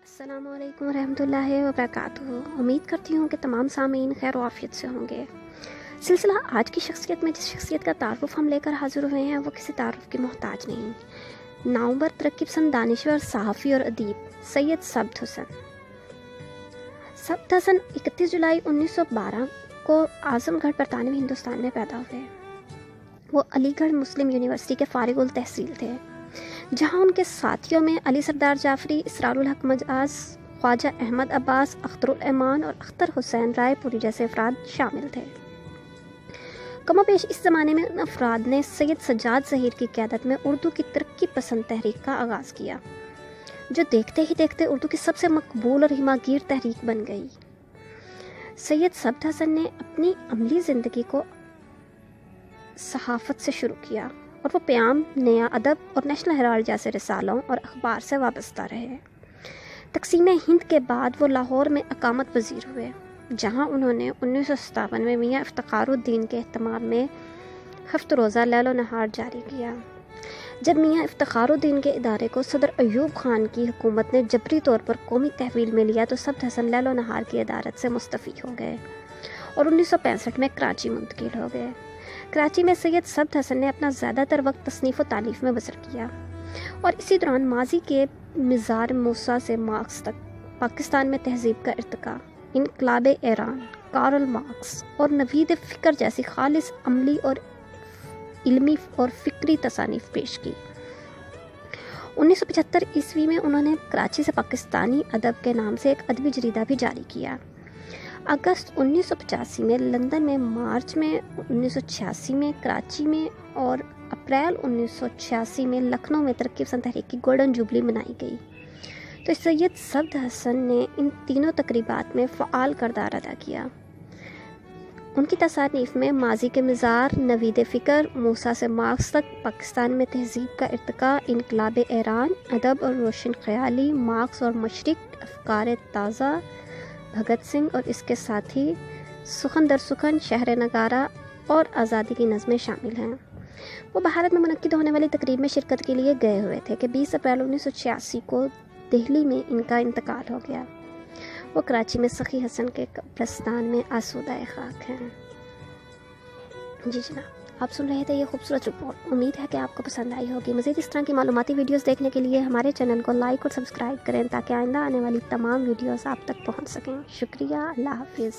अस्सलामु अलैकुम रहमतुल्लाहि वबरकातुहू। उम्मीद करती हूँ कि तमाम सामीन खैर आफियत से होंगे। सिलसिला आज की शख्सियत में जिस शख्सियत का तारुफ हम लेकर हाजिर हुए हैं वो किसी तारुफ की मोहताज नहीं। नाउम्बर तरक्की पसंद दानिश्वर सहाफ़ी और अदीब सैयद सब्त हुसैन। सब्त हसन 31 जुलाई 1912 को आजमगढ़ बरतानवी हिंदुस्तान में पैदा हुए। वो अलीगढ़ मुस्लिम यूनिवर्सिटी के फारिग उल तहसील थे, जहाँ उनके साथियों में अली सरदार जाफरी, इसरारुल हक मजाज, ख्वाजा अहमद अब्बास, अख्तरुल एमान और अख्तर हुसैन रायपुरी जैसे अफराद शामिल थे। कमोबेश इस ज़माने में उन अफराद ने सैयद सज्जाद ज़हीर की क़यादत में उर्दू की तरक्की पसंद तहरीक का आगाज़ किया, जो देखते ही देखते उर्दू की सबसे मकबूल और हिमागीर तहरीक बन गई। सैयद सब्त हसन ने अपनी अमली ज़िंदगी को सहाफ़त से शुरू किया और वो प्याम, नया अदब और नेशनल हेराल्ड जैसे रिसालों और अखबार से वाबस्ता रहे। तकसीम हिंद के बाद वो लाहौर में अकामत पजीर हुए, जहाँ उन्होंने 1957 में मियाँ इफ्तिखारुद्दीन के एहतमाम में हफ्त रोज़ा लैलो नहार जारी किया। जब मियाँ इफ्तिखारुद्दीन के इदारे को सदर अयूब खान की हुकूमत ने जबरी तौर पर कौमी तहवील में लिया तो सब्त हसन लैलो नहार की इदारत से मुस्तफ़ी हो गए और 1965 में कराची मुंतकिल हो गए। कराची में सैयद सब्त हसन ने अपना ज़्यादातर वक्त तसनीफ़ व तालीफ़ में बसर किया और इसी दौरान माजी के मिज़ार मूसा से मार्क्स तक पाकिस्तान में तहज़ीब का इर्तिका, इनकलाब ईरान, कार्ल मार्क्स और नवीद फ़िक्र जैसी खालिस अमली और इल्मी और फ़िक्री तसानीफ़ पेश की। 1975 ईस्वी में उन्होंने कराची से पाकिस्तानी अदब के नाम से एक अदबी जरीदा भी जारी किया। अगस्त 1985 में लंदन में, मार्च में 1986 में कराची में और अप्रैल 1986 में लखनऊ में तरक्की पसंद तहरीक की गोल्डन जुबली मनाई गई। तो सैयद सब्त हसन ने इन तीनों तकरीबात में फ़आल किरदार अदा किया। उनकी तसानीफ़ में माजी के मिज़ार, नवीद फ़िक्र, मूसा से मार्क्स तक, पाकिस्तान में तहज़ीब का इर्तिका, इनकलाब ईरान, अदब और रोशन ख़याली, मार्क्स और मशरिक़, अफ़कार ताज़ा, भगत सिंह और इसके साथी, सुखन दर सुखन, शहर नगारा और आज़ादी की नज़में शामिल हैं। वो भारत में मुनक्किद होने वाली तकरीब में शिरकत के लिए गए हुए थे कि 20 अप्रैल 1986 को दिल्ली में इनका इंतकाल हो गया। वो कराची में सखी हसन के कब्रिस्तान में आसूदाए खाक हैं। जी जनाब, आप सुन रहे थे ये खूबसूरत रिपोर्ट। उम्मीद है कि आपको पसंद आई होगी। मज़ीद इस तरह की मालूमाती वीडियोस देखने के लिए हमारे चैनल को लाइक और सब्सक्राइब करें ताकि आइंदा आने वाली तमाम वीडियोस आप तक पहुंच सकें। शुक्रिया, अल्लाह हाफिज़।